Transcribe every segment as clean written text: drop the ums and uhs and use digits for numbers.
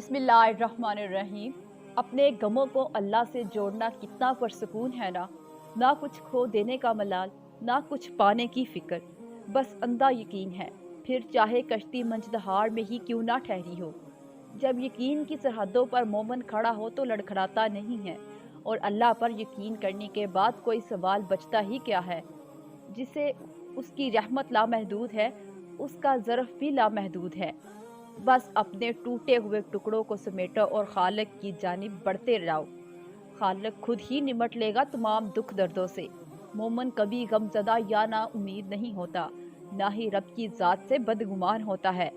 बिस्मिल्लाहिर्रहमानिर्रहीम। अपने गमों को अल्लाह से जोड़ना कितना पुरसकून है ना कुछ खो देने का मलाल, ना कुछ पाने की फिक्र, बस अंधा यकीन है, फिर चाहे कश्ती मंझधार में ही क्यों ना ठहरी हो। जब यकीन की सरहदों पर मोमन खड़ा हो तो लड़खड़ाता नहीं है, और अल्लाह पर यकीन करने के बाद कोई सवाल बचता ही क्या है। जिसे उसकी रहमत लामहदूद है, उसका ज़र्फ़ भी लामहदूद है। बस अपने टूटे हुए टुकड़ों को समेटो और खालिक की जानिब बढ़ते जाओ। खालिक खुद ही निमट लेगा तमाम दुख दर्दों से। मोमन कभी गमज़दा या ना उम्मीद नहीं होता, ना ही रब की ज़ात से बदगुमान होता है।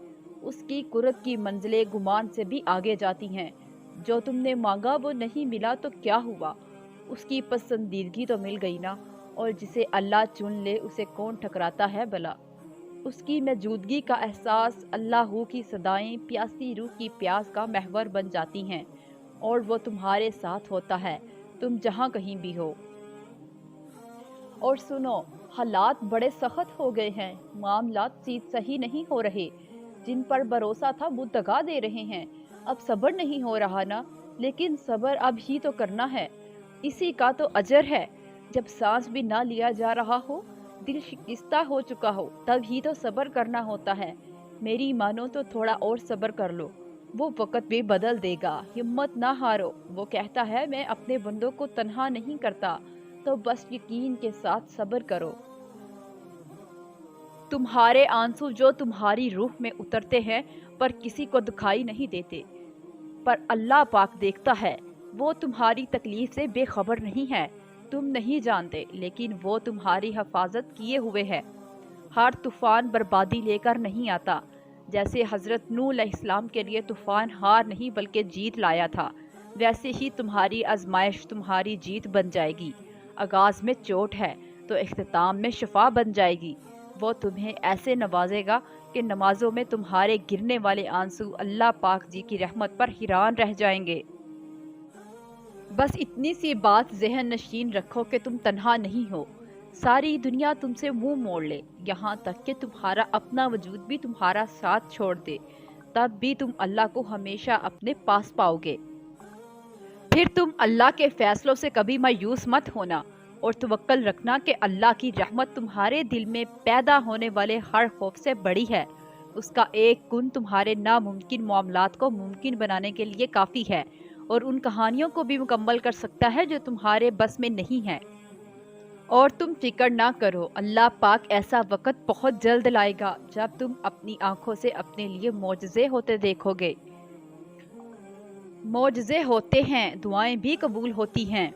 उसकी कुर्रत की मंजिलें गुमान से भी आगे जाती हैं। जो तुमने मांगा वो नहीं मिला तो क्या हुआ, उसकी पसंदीदगी तो मिल गई ना। और जिसे अल्लाह चुन ले उसे कौन ठकराता है भला। उसकी मौजूदगी का एहसास, अल्लाह की सदाएं प्यासी रूह की प्यास का महवर बन जाती हैं, और वो तुम्हारे साथ होता है, तुम जहाँ कहीं भी हो। और सुनो, हालात बड़े सख्त हो गए हैं, मामलात सही नहीं हो रहे। जिन पर भरोसा था वो दगा दे रहे हैं। अब सब्र नहीं हो रहा ना, लेकिन सब्र अब ही तो करना है। इसी का तो अजर है। जब सांस भी ना लिया जा रहा हो, दिल शिकस्ता हो चुका हो, तब ही तो सब्र करना होता है। मेरी मानो तो थोड़ा और सब्र कर लो, वो वक़्त भी बदल देगा। हिम्मत ना हारो, वो कहता है मैं अपने बंदों को तन्हा नहीं करता, तो बस यकीन के साथ सब्र करो। तुम्हारे आंसू जो तुम्हारी रूह में उतरते हैं पर किसी को दिखाई नहीं देते, पर अल्लाह पाक देखता है। वो तुम्हारी तकलीफ से बेखबर नहीं है, तुम नहीं जानते, लेकिन वो तुम्हारी हिफाजत किए हुए है। हर तूफान बर्बादी लेकर नहीं आता। जैसे हज़रत नूह अलैहिस्सलाम के लिए तूफान हार नहीं बल्कि जीत लाया था, वैसे ही तुम्हारी आजमाइश तुम्हारी जीत बन जाएगी। आगाज़ में चोट है तो इख्तिताम में शिफा बन जाएगी। वो तुम्हें ऐसे नवाजेगा कि नमाजों में तुम्हारे गिरने वाले आंसू अल्लाह पाक जी की रहमत पर हैरान रह जाएंगे। बस इतनी सी बात ज़हन नशीन रखो कि तुम तन्हा नहीं हो। सारी दुनिया तुमसे मुंह मोड़ ले, यहाँ तक कि तुम्हारा अपना वजूद भी तुम्हारा साथ छोड़ दे, तब भी तुम अल्लाह को हमेशा अपने पास पाओगे। फिर तुम अल्लाह के फैसलों से कभी मायूस मत होना, और तवक्कल रखना कि अल्लाह की रहमत तुम्हारे दिल में पैदा होने वाले हर खौफ से बड़ी है। उसका एक गुण तुम्हारे नामुमकिन मामलात को मुमकिन बनाने के लिए काफ़ी है, और उन कहानियों को भी मुकम्मल कर सकता है जो तुम्हारे बस में नहीं है। और तुम फिक्र ना करो, अल्लाह पाक ऐसा वक़्त बहुत जल्द लाएगा जब तुम अपनी आंखों से अपने लिए मौजज़े होते देखोगे। मौजज़े होते हैं, दुआएं भी कबूल होती हैं।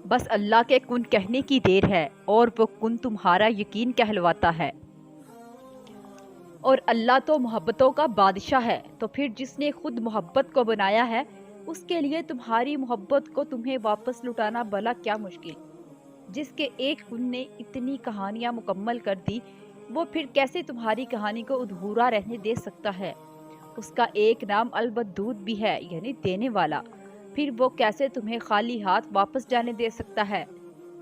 बस अल्लाह के कुन कहने की देर है, और वो कुन तुम्हारा यकीन कहलवाता है। और अल्लाह तो मोहब्बतों का बादशाह है, तो फिर जिसने खुद मोहब्बत को बनाया है, उसके लिए तुम्हारी मोहब्बत को तुम्हें वापस लुटाना भला क्या मुश्किल। जिसके एक कुन ने इतनी कहानियाँ मुकम्मल कर दी, वो फिर कैसे तुम्हारी कहानी को अधूरा रहने दे सकता है। उसका एक नाम अलबद्दूद भी है, यानी देने वाला। फिर वो कैसे तुम्हें खाली हाथ वापस जाने दे सकता है।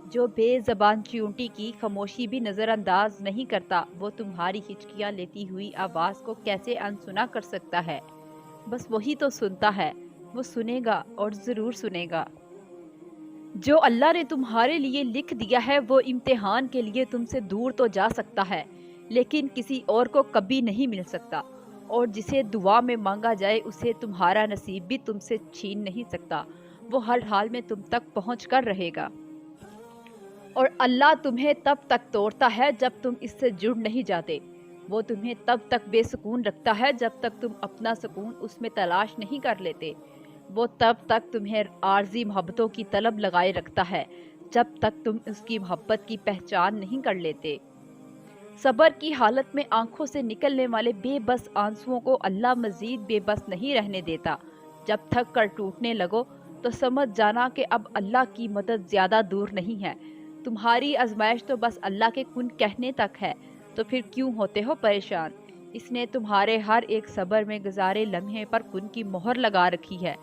जो बेज़बान चींटी की खामोशी भी नज़रअंदाज नहीं करता, वो तुम्हारी हिचकियाँ लेती हुई आवाज़ को कैसे अनसुना कर सकता है। बस वही तो सुनता है, वो सुनेगा और ज़रूर सुनेगा। जो अल्लाह ने तुम्हारे लिए लिख दिया है वो इम्तिहान के लिए तुमसे दूर तो जा सकता है, लेकिन किसी और को कभी नहीं मिल सकता। और जिसे दुआ में मांगा जाए उसे तुम्हारा नसीब भी तुमसे छीन नहीं सकता। वो हर हाल में तुम तक पहुँच कर रहेगा। और अल्लाह तुम्हें तब तक तोड़ता है जब तुम इससे जुड़ नहीं जाते। वो तुम्हें तब तक बेसुकून रखता है जब तक तुम अपना सुकून उसमें तलाश नहीं कर लेते। वो तब तक तुम्हें आर्जी मोहब्बतों की तलब लगाए रखता है जब तक तुम उसकी मोहब्बत की पहचान नहीं कर लेते। सब्र की हालत में आंखों से निकलने वाले बेबस आंसुओं को अल्लाह मजीद बेबस नहीं रहने देता। जब थक कर टूटने लगो तो समझ जाना कि अब अल्लाह की मदद ज़्यादा दूर नहीं है। तुम्हारी आजमाइश तो बस अल्लाह के कुन कहने तक है, तो फिर क्यों होते हो परेशान। इसने तुम्हारे हर एक सब्र में गुजारे लम्हे पर कुन की मोहर लगा रखी है।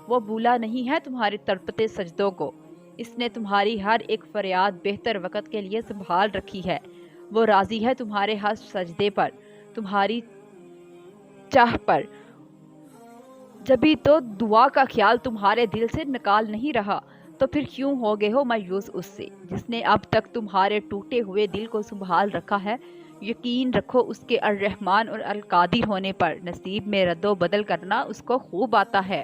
वो भूला नहीं है तुम्हारे तड़पते सजदों को। इसने तुम्हारी हर एक फरियाद बेहतर वक़्त के लिए संभाल रखी है। वो राज़ी है तुम्हारे हर सजदे पर, तुम्हारी चाह पर। جبھی تو دعا کا خیال تمہارے دل سے نکال نہیں رہا، تو پھر کیوں ہو گئے ہو مایوس اس سے جس نے اب تک تمہارے ٹوٹے ہوئے دل کو سنبھال رکھا ہے؟ یقین رکھو اس کے الرحمن اور القادر ہونے پر نصیب میں رد و بدل کرنا اس کو خوب آتا ہے۔